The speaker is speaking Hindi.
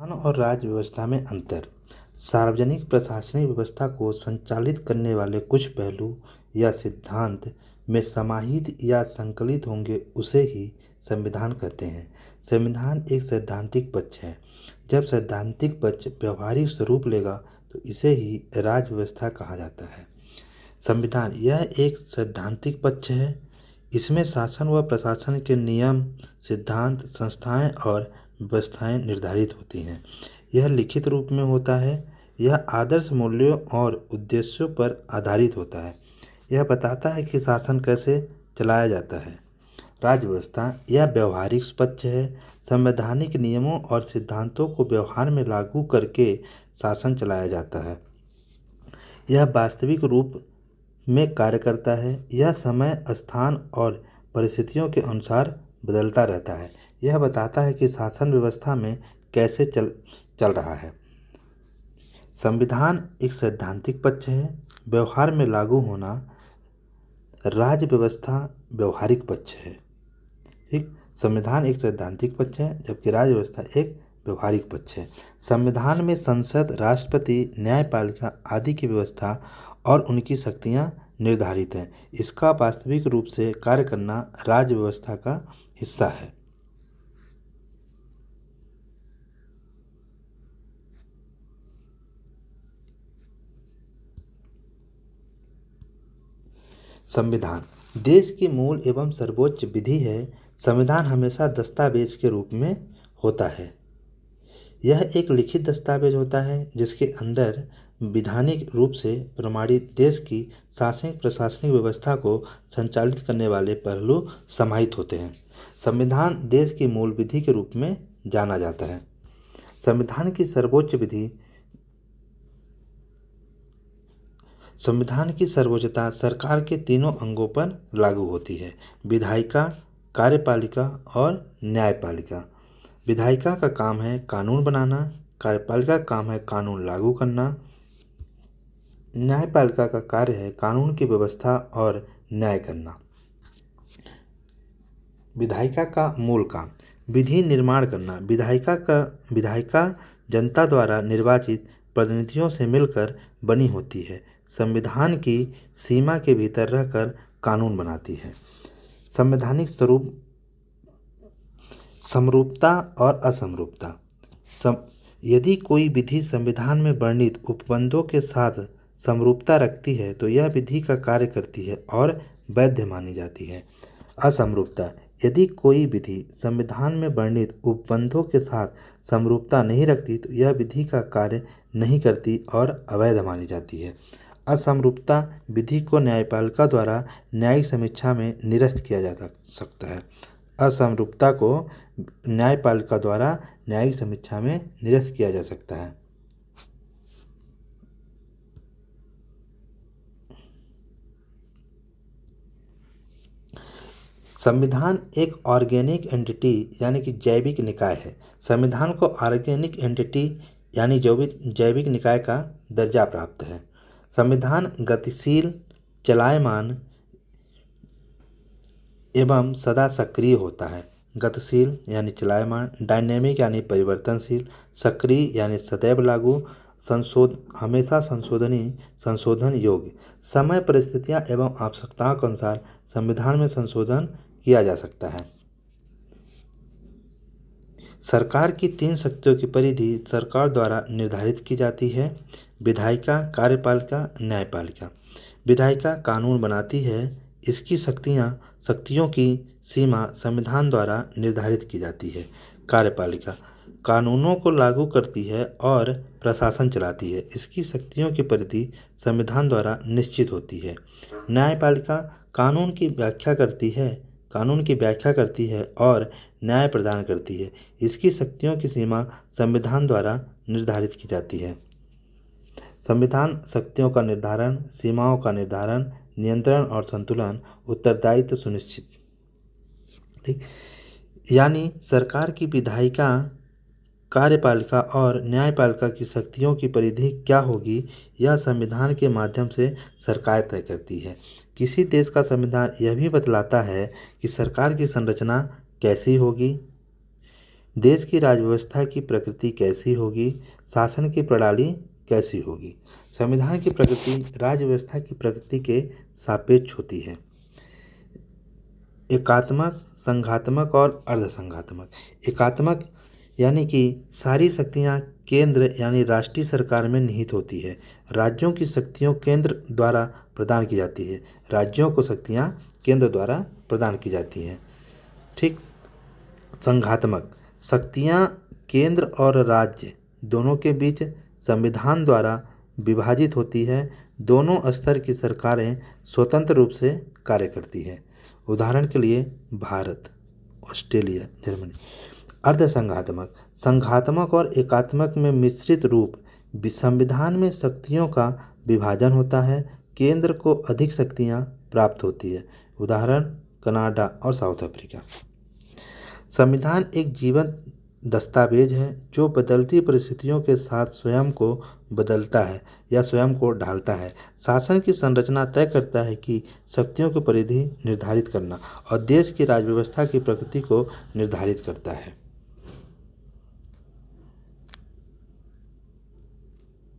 संविधान और राज्य व्यवस्था में अंतर। सार्वजनिक प्रशासनिक व्यवस्था को संचालित करने वाले कुछ पहलू या सिद्धांत में समाहित या संकलित होंगे उसे ही संविधान कहते हैं। संविधान एक सैद्धांतिक पक्ष है। जब सैद्धांतिक पक्ष व्यवहारिक स्वरूप लेगा तो इसे ही राज्य व्यवस्था कहा जाता है। संविधान यह एक सैद्धांतिक पक्ष है। इसमें शासन व प्रशासन के नियम, सिद्धांत, संस्थाएं और व्यवस्थाएं निर्धारित होती हैं। यह लिखित रूप में होता है। यह आदर्श मूल्यों और उद्देश्यों पर आधारित होता है। यह बताता है कि शासन कैसे चलाया जाता है। राज्य व्यवस्था यह व्यवहारिक पक्ष है। संवैधानिक नियमों और सिद्धांतों को व्यवहार में लागू करके शासन चलाया जाता है। यह वास्तविक रूप में कार्य करता है। यह समय, स्थान और परिस्थितियों के अनुसार बदलता रहता है। यह बताता है कि शासन व्यवस्था में कैसे चल रहा है। संविधान एक सैद्धांतिक पक्ष है। व्यवहार में लागू होना। राज्य व्यवस्था व्यवहारिक पक्ष है। ठीक, संविधान एक सैद्धांतिक पक्ष है जबकि राज्य व्यवस्था एक व्यवहारिक पक्ष है। संविधान में संसद, राष्ट्रपति, न्यायपालिका आदि की व्यवस्था और उनकी शक्तियां निर्धारित हैं। इसका वास्तविक रूप से कार्य करना राज्य व्यवस्था का हिस्सा है। संविधान देश की मूल एवं सर्वोच्च विधि है। संविधान हमेशा दस्तावेज के रूप में होता है। यह एक लिखित दस्तावेज होता है जिसके अंदर वैधानिक रूप से प्रमाणित देश की शासनिक प्रशासनिक व्यवस्था को संचालित करने वाले पहलू समाहित होते हैं। संविधान देश की मूल विधि के रूप में जाना जाता है। संविधान की सर्वोच्च विधि। संविधान की सर्वोच्चता सरकार के तीनों अंगों पर लागू होती है: विधायिका, कार्यपालिका और न्यायपालिका। विधायिका का काम है कानून बनाना, कार्यपालिका का काम है कानून लागू करना, न्यायपालिका का कार्य है कानून की व्यवस्था और न्याय करना। विधायिका का मूल काम विधि निर्माण करना। विधायिका जनता द्वारा निर्वाचित प्रतिनिधियों से मिलकर बनी होती है। संविधान की सीमा के भीतर रहकर कानून बनाती है। संवैधानिक स्वरूप, समरूपता और असमरूपता। यदि कोई विधि संविधान में वर्णित उपबंधों के साथ समरूपता रखती है तो यह विधि का कार्य करती है और वैध मानी जाती है। असमरूपता यदि कोई विधि संविधान में वर्णित उपबंधों के साथ समरूपता नहीं रखती तो यह विधि का कार्य नहीं करती और अवैध मानी जाती है। असमरूपता विधि को न्यायपालिका द्वारा न्यायिक समीक्षा में निरस्त किया जा सकता है। असमरूपता को न्यायपालिका द्वारा न्यायिक समीक्षा में निरस्त किया जा सकता है। संविधान एक ऑर्गेनिक एंटिटी यानी कि जैविक निकाय है। संविधान को ऑर्गेनिक एंटिटी यानी जैविक निकाय का दर्जा प्राप्त है। संविधान गतिशील, चलायमान एवं सदा सक्रिय होता है। गतिशील यानी चलायमान, डायनेमिक यानी परिवर्तनशील, सक्रिय यानी सदैव लागू, हमेशा संशोधन योग्य। समय, परिस्थितियां एवं आवश्यकताओं के अनुसार संविधान में संशोधन किया जा सकता है। सरकार की 3 शक्तियों की परिधि सरकार द्वारा निर्धारित की जाती है: विधायिका, कार्यपालिका, न्यायपालिका। विधायिका कानून बनाती है। इसकी शक्तियों की सीमा संविधान द्वारा निर्धारित की जाती है। कार्यपालिका कानूनों को लागू करती है और प्रशासन चलाती है। इसकी शक्तियों की परिधि संविधान द्वारा निश्चित होती है। न्यायपालिका कानून की व्याख्या करती है और न्याय प्रदान करती है। इसकी शक्तियों की सीमा संविधान द्वारा निर्धारित की जाती है। संविधान शक्तियों का निर्धारण, सीमाओं का निर्धारण, नियंत्रण और संतुलन, उत्तरदायित्व सुनिश्चित। ठीक, यानी सरकार की विधायिका, कार्यपालिका और न्यायपालिका की शक्तियों की परिधि क्या होगी यह संविधान के माध्यम से सरकार तय करती है। किसी देश का संविधान यह भी बतलाता है कि सरकार की संरचना कैसी होगी, देश की राजव्यवस्था की प्रकृति कैसी होगी, शासन की प्रणाली कैसी होगी। संविधान की प्रकृति राज्य की प्रकृति के सापेक्ष होती है। एकात्मक, संघात्मक और अर्धसंघात्मक। एकात्मक यानी कि सारी शक्तियाँ केंद्र यानी राष्ट्रीय सरकार में निहित होती है। राज्यों की शक्तियों केंद्र द्वारा प्रदान की जाती है। राज्यों को शक्तियाँ केंद्र द्वारा प्रदान की जाती हैं। ठीक। संघात्मक, शक्तियाँ केंद्र और राज्य दोनों के बीच संविधान द्वारा विभाजित होती है। दोनों स्तर की सरकारें स्वतंत्र रूप से कार्य करती हैं। उदाहरण के लिए भारत, ऑस्ट्रेलिया, जर्मनी। अर्धसंघात्मक, संघात्मक और एकात्मक में मिश्रित रूप संविधान में शक्तियों का विभाजन होता है। केंद्र को अधिक शक्तियाँ प्राप्त होती है। उदाहरण कनाडा और साउथ अफ्रीका। संविधान एक जीवंत दस्तावेज है जो बदलती परिस्थितियों के साथ स्वयं को बदलता है या स्वयं को ढालता है। शासन की संरचना तय करता है कि शक्तियों की परिधि निर्धारित करना और देश की राजव्यवस्था की प्रकृति को निर्धारित करता है।